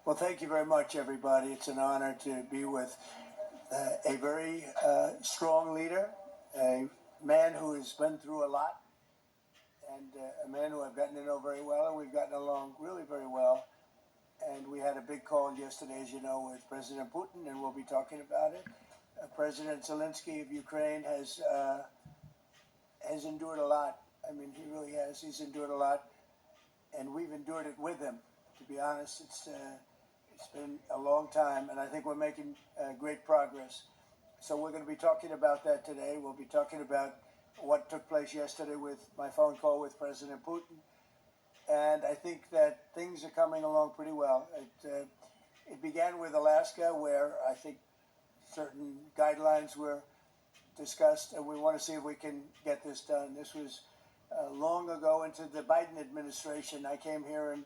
Well, thank you very much, everybody. It's an honor to be with a very strong leader, a man who has been through a lot, and a man who I've gotten to know very well, and we've gotten along really very well. And we had a big call yesterday, as you know, with President Putin, and we'll be talking about it. President Zelensky of Ukraine has endured a lot. I mean, he really has. He's endured a lot, and we've endured it with him. To be honest, it's been a long time, and I think we're making great progress. So we're going to be talking about that today. We'll be talking about what took place yesterday with my phone call with President Putin. And I think that things are coming along pretty well. It began with Alaska, where I think certain guidelines were discussed, and we want to see if we can get this done. This was long ago into the Biden administration. I came here and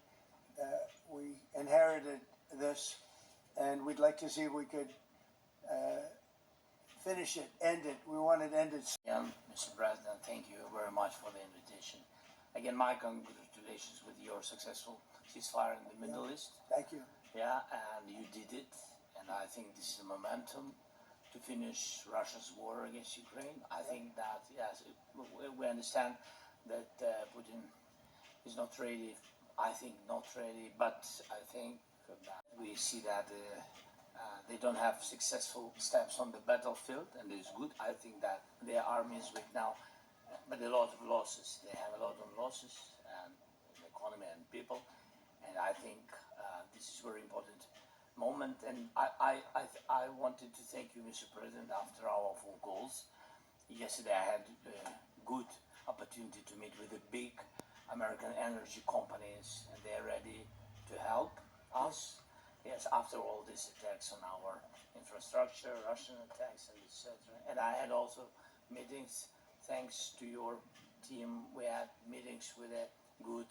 we inherited this, and we'd like to see if we could finish it, end it. We want it ended. Mr. President, thank you very much for the invitation. Again, my congratulations with your successful ceasefire in the Middle East. Thank you. Yeah, and you did it, and I think this is a momentum to finish Russia's war against Ukraine. I think that, yes, we understand that Putin is not ready. I think not ready, but I think that we see that they don't have successful steps on the battlefield, and it's good. I think that their army is weak now, but a lot of losses. They have a lot of losses, and the economy and people, and I think this is a very important moment. And I wanted to thank you, Mr. President, after our phone calls. Yesterday I had a good opportunity to meet with the big American energy companies, and they're ready to help us. Yes, after all these attacks on our infrastructure, Russian attacks, and etc. And I had also meetings, thanks to your team. We had meetings with a good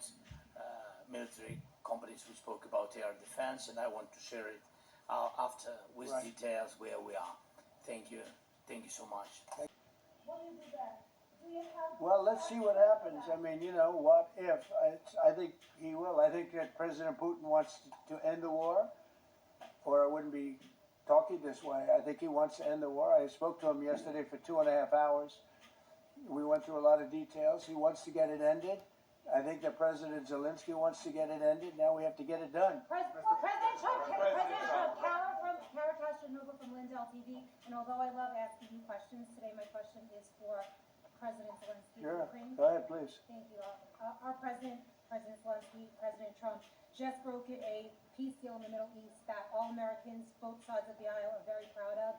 military companies who spoke about air defense, and I want to share it after with details where we are. Thank you so much. Well, let's see what happens. I mean, you know, what if? I think he will. I think that President Putin wants to end the war, or I wouldn't be talking this way. I think he wants to end the war. I spoke to him yesterday for 2.5 hours. We went through a lot of details. He wants to get it ended. I think that President Zelensky wants to get it ended. Now we have to get it done. President Trump, Kara Castronova from Lindell TV. And although I love asking you questions, today my question is for President Zelensky. Sure. Ukraine. Go ahead, please. Thank you. Our President Zelensky, President Trump, just brokered a peace deal in the Middle East that all Americans, both sides of the aisle, are very proud of.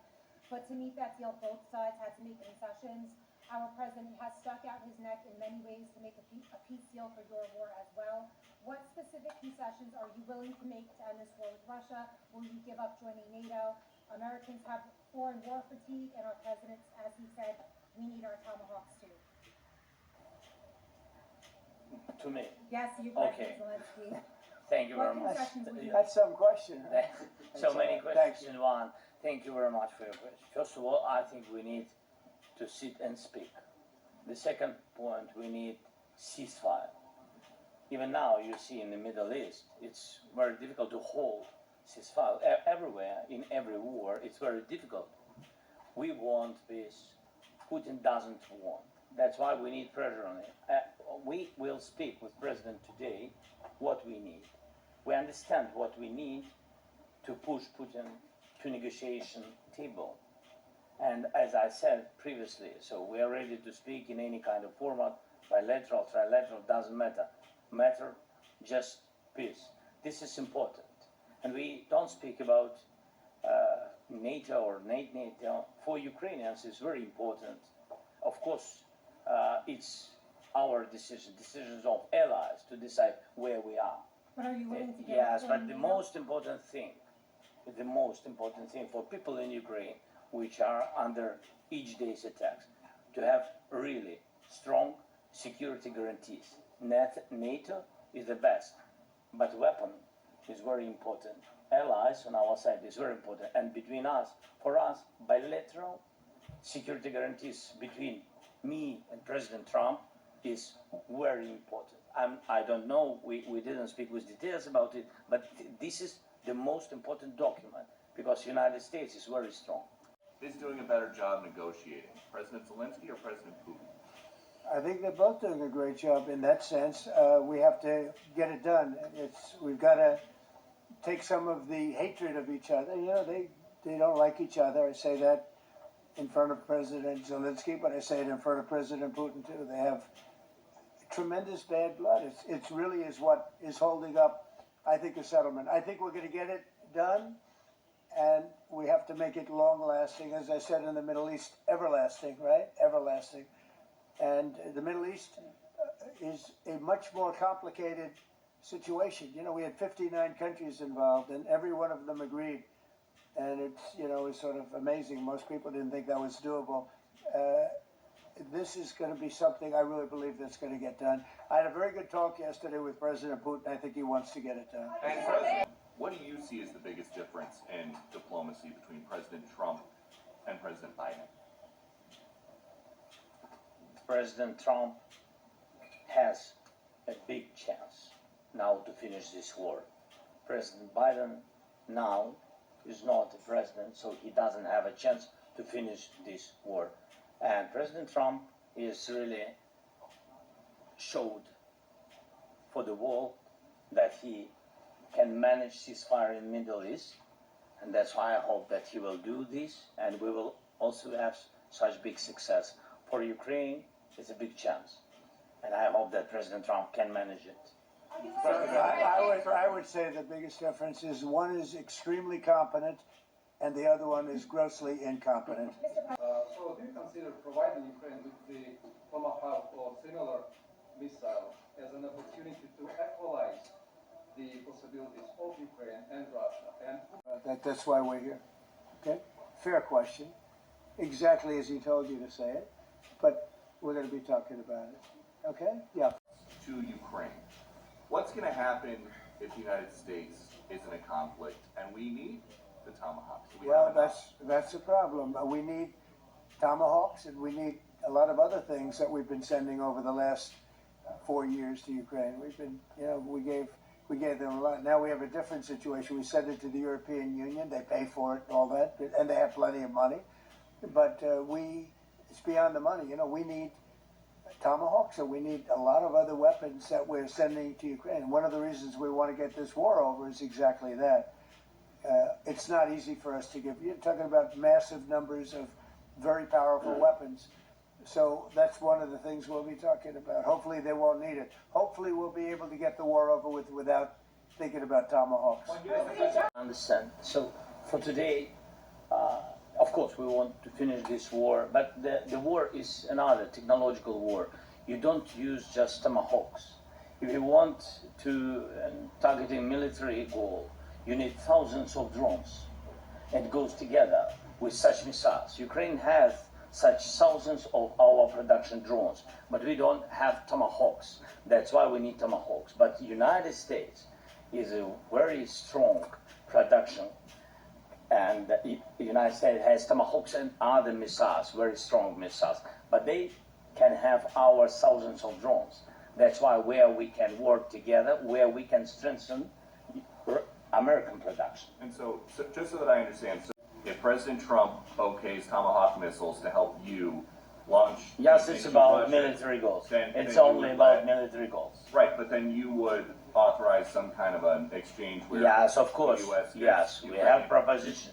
But to meet that deal, both sides had to make concessions. Our president has stuck out his neck in many ways to make a peace deal for your war as well. What specific concessions are you willing to make to end this war with Russia? Will you give up joining NATO? Americans have foreign war fatigue, and our president, as he said, we need our tomahawks too. To me? Yes, you, Okay. President Zelensky. Thank you very What much. concessions will you That's some question. So many Thanks. questions in one. Thank you very much for your question. First of all, I think we need to sit and speak. The second point, we need ceasefire. Even now, you see in the Middle East, it's very difficult to hold ceasefire. Everywhere, in every war, it's very difficult. We want peace. Putin doesn't want. That's why we need pressure on it. We will speak with President today what we need. We understand what we need to push Putin to negotiation table. And as I said previously, so we are ready to speak in any kind of format, bilateral, trilateral, doesn't matter. Matter just peace. This is important. And we don't speak about NATO or NATO. For Ukrainians, it's very important. Of course, it's our decisions of allies to decide where we are. But are you willing to get Yes, but the most important thing for people in Ukraine, which are under each day's attacks, to have really strong security guarantees. NATO is the best, but weapon is very important. Allies on our side is very important. And between us, for us, bilateral security guarantees between me and President Trump is very important. I don't know, we didn't speak with details about it, but this is the most important document, because the United States is very strong. Is doing a better job negotiating, President Zelensky or President Putin? I think they're both doing a great job in that sense. We have to get it done. We've got to take some of the hatred of each other. You know, they don't like each other. I say that in front of President Zelensky, but I say it in front of President Putin too. They have tremendous bad blood. It really is what is holding up, I think, a settlement. I think we're going to get it done, and we have to make it long-lasting. As I said in the Middle East, everlasting, right? Everlasting. And the Middle East is a much more complicated situation. You know, we had 59 countries involved, and every one of them agreed. And it's sort of amazing. Most people didn't think that was doable. This is going to be something I really believe that's going to get done. I had a very good talk yesterday with President Putin. I think he wants to get it done. And President, what do you see as the biggest difference in diplomacy between President Trump and President Biden? President Trump has a big chance now to finish this war. President Biden now is not the president, so he doesn't have a chance to finish this war. And President Trump is really showed for the world that he can manage ceasefire in the Middle East, and that's why I hope that he will do this, and we will also have such big success. For Ukraine, it's a big chance, and I hope that President Trump can manage it. I would say the biggest difference is one is extremely competent, and the other one is grossly incompetent. So do you consider providing Ukraine with the Tomahawk or similar missile as an opportunity to equalize the possibilities of Ukraine and Russia? And That's why we're here. Okay? Fair question. Exactly as he told you to say it. But we're going to be talking about it. Okay? Yeah. To Ukraine, what's going to happen if the United States is in a conflict and we need the Tomahawks? Well, that's the problem. We need Tomahawks, and we need a lot of other things that we've been sending over the last 4 years to Ukraine. We've been, we gave them a lot. Now we have a different situation. We send it to the European Union. They pay for it and all that, and they have plenty of money. But it's beyond the money. We need Tomahawks, and we need a lot of other weapons that we're sending to Ukraine. One of the reasons we want to get this war over is exactly that. It's not easy for us to give. You're talking about massive numbers of very powerful weapons. So that's one of the things we'll be talking about. Hopefully they won't need it. Hopefully we'll be able to get the war over with without thinking about Tomahawks. I understand. So for today, of course, we want to finish this war, but the war is another technological war. You don't use just Tomahawks. If you want to target a military goal, you need thousands of drones. It goes together with such missiles. Ukraine has such thousands of our production drones, but we don't have Tomahawks. That's why we need Tomahawks. But the United States is a very strong production, and the United States has Tomahawks and other missiles, very strong missiles, but they can have our thousands of drones. That's why where we can work together, where we can strengthen American production. And so just so that I understand, so if President Trump okays Tomahawk missiles to help you launch... Yes, it's about Russia, military goals. then It's you only would about military goals. Right, but then you would authorize some kind of an exchange where... Yes, of course. The US gets Yes, we Ukraine. have proposition.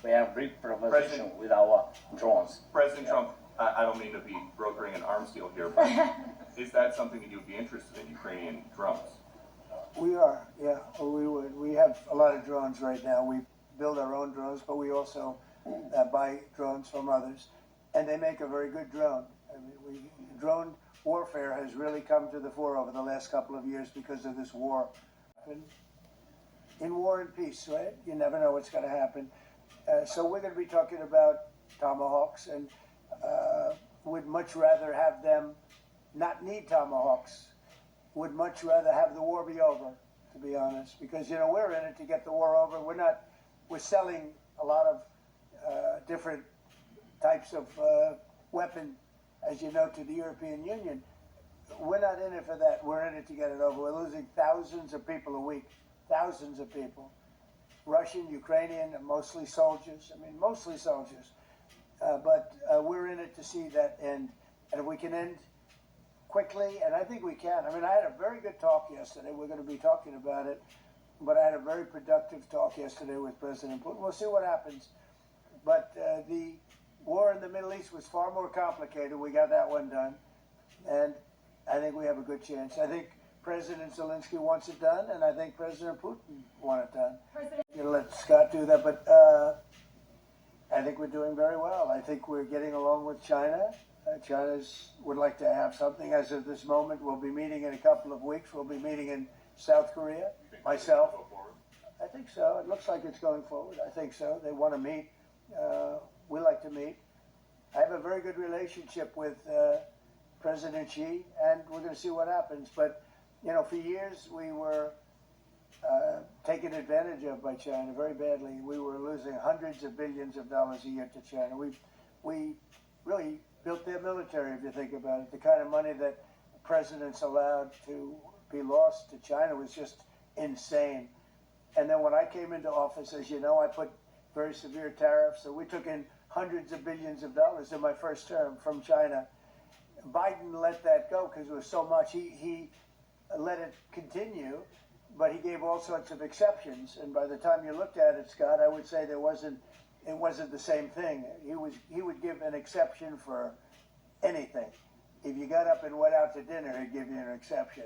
We have big proposition with our drones. President Trump, I don't mean to be brokering an arms deal here, but is that something that you'd be interested in, Ukrainian drones? We are, yeah, we would. We have a lot of drones right now. We build our own drones, but we also buy drones from others, and they make a very good drone. I mean, drone warfare has really come to the fore over the last couple of years because of this war. In war and peace, right? You never know what's going to happen. So we're going to be talking about Tomahawks, and would much rather have them not need Tomahawks. Would much rather have the war be over, to be honest, because we're in it to get the war over. We're selling a lot of different types of weapon, as you know, to the European Union. We're not in it for that. We're in it to get it over. We're losing thousands of people a week, thousands of people, Russian, Ukrainian, and mostly soldiers. I mean, mostly soldiers. But we're in it to see that end. And if we can end quickly, and I think we can. I mean, I had a very good talk yesterday. We're going to be talking about it. But I had a very productive talk yesterday with President Putin. We'll see what happens. But the war in the Middle East was far more complicated. We got that one done. And I think we have a good chance. I think President Zelensky wants it done, and I think President Putin wants it done. You'll let Scott do that, but I think we're doing very well. I think we're getting along with China. China would like to have something. As of this moment, we'll be meeting in a couple of weeks. We'll be meeting in South Korea. Myself. I think so. It looks like it's going forward. I think so. They want to meet. We like to meet. I have a very good relationship with President Xi, and we're going to see what happens. But, you know, for years we were taken advantage of by China very badly. We were losing hundreds of billions of dollars a year to China. We really built their military, if you think about it. The kind of money that presidents allowed to be lost to China was just insane. And then when I came into office, as you know, I put very severe tariffs. So we took in hundreds of billions of dollars in my first term from China. Biden let that go because it was so much. He let it continue, but he gave all sorts of exceptions. And by the time you looked at it, Scott, I would say it wasn't the same thing. He would give an exception for anything. If you got up and went out to dinner, he'd give you an exception.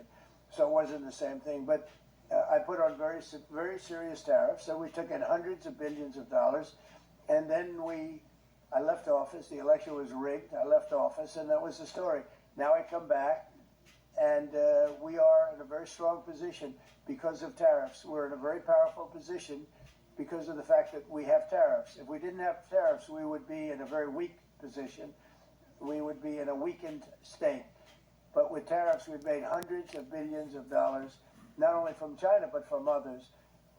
So it wasn't the same thing. But I put on very serious tariffs. So we took in hundreds of billions of dollars, and then I left office. The election was rigged. I left office, and that was the story. Now I come back, and we are in a very strong position because of tariffs. We're in a very powerful position because of the fact that we have tariffs. If we didn't have tariffs, we would be in a very weak position. We would be in a weakened state. But with tariffs, we've made hundreds of billions of dollars, not only from China, but from others.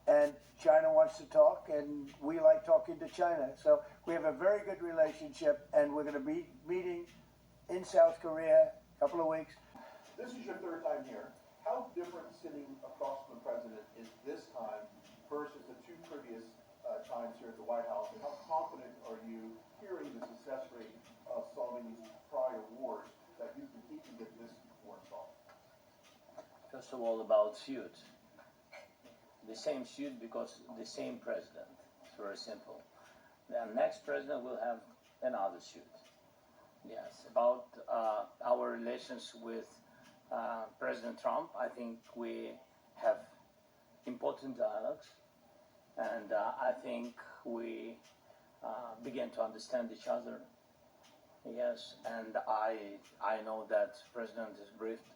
And China wants to talk, and we like talking to China. So we have a very good relationship, and we're going to be meeting in South Korea a couple of weeks. This is your third time here. How different sitting across from the president is this time versus the two previous times here at the White House? And how confident are you hearing the success rate of solving these prior wars that you can get this war solved? First of all, about suit. The same suit because the same president. It's very simple. The next president will have another suit. Yes. About our relations with President Trump, I think we have important dialogues, and I think we begin to understand each other. Yes, and I know that President is briefed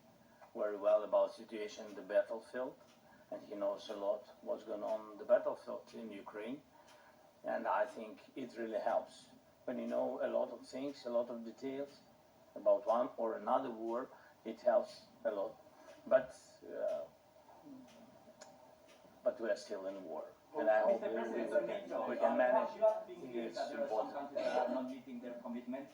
very well about the situation in the battlefield, and he knows a lot what's going on the battlefield in Ukraine, and I think it really helps. When you know a lot of things, a lot of details about one or another war, it helps a lot. But we are still in war, and I hope we can manage. It's important. Countries are not meeting their commitment.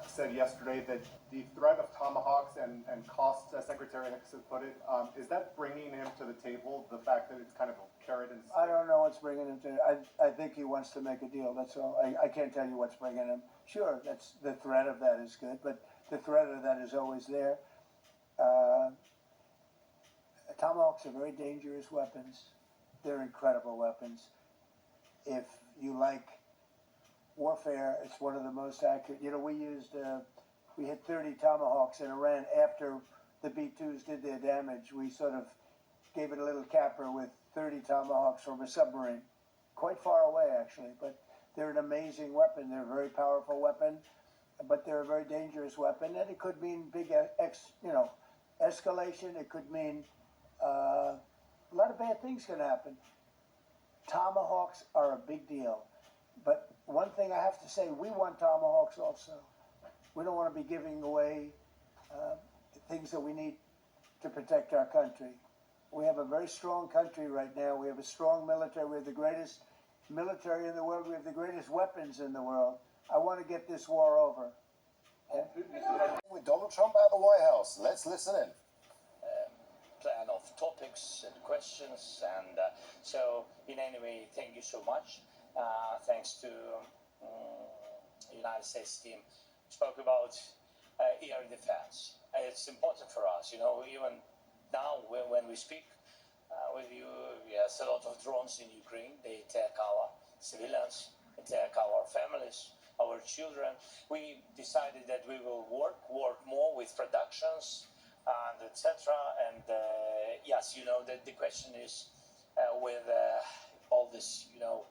Said yesterday that the threat of tomahawks and costs, as Secretary Hicks has put it, is that bringing him to the table, the fact that it's kind of a carrot and stick? I don't know what's bringing him to it. I think he wants to make a deal, that's all. I can't tell you what's bringing him. Sure, that's the threat of that is good, but the threat of that is always there. Tomahawks are very dangerous weapons. They're incredible weapons. If you like warfare, it's one of the most accurate. You know, we hit 30 Tomahawks in Iran after the B-2s did their damage. We sort of gave it a little capper with 30 Tomahawks from a submarine, quite far away actually, but they're an amazing weapon. They're a very powerful weapon, but they're a very dangerous weapon, and it could mean big, escalation. It could mean a lot of bad things can happen. Tomahawks are a big deal, but one thing I have to say, we want Tomahawks also. We don't want to be giving away things that we need to protect our country. We have a very strong country right now. We have a strong military. We have the greatest military in the world. We have the greatest weapons in the world. I want to get this war over. With Donald Trump at the White House. Let's listen in. Plan of topics and questions. And so, in any way, thank you so much. Thanks to United States team, spoke about air defense. It's important for us, you know, even now when we speak with you, yes, a lot of drones in Ukraine. They attack our civilians, attack our families, our children. We decided that we will work more with productions and etc. And yes, you know that the question is with all this, you know,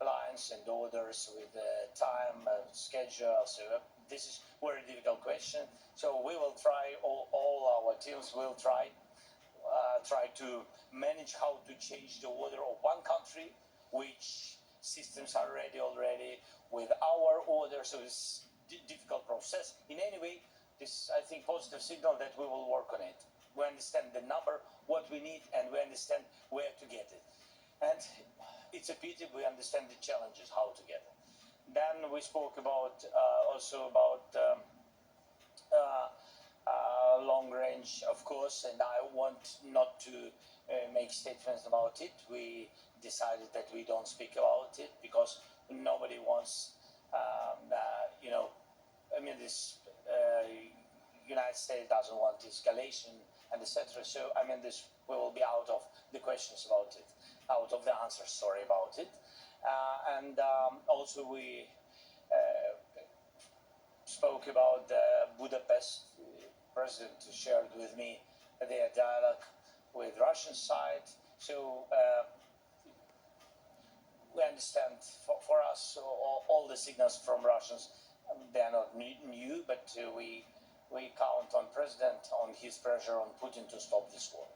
lines and orders with time schedule. So this is a very difficult question. So we will try. All our teams will try to manage how to change the order of one country, which systems are ready already with our order. So it's a difficult process. In any way, this I think positive signal that we will work on it. We understand the number, what we need, and we understand where to get it. And it's a pity we understand the challenges, how to get it. Then we spoke about also about long range, of course, and I want not to make statements about it. We decided that we don't speak about it because nobody wants, you know, I mean, this United States doesn't want escalation and etc. So I mean, this we will be out of the questions about it, out of the answers. Sorry about it, and also we spoke about Budapest. President shared with me their dialogue with Russian side. So we understand for us all the signals from Russians. They are not new, but we count on President, on his pressure on Putin to stop this war.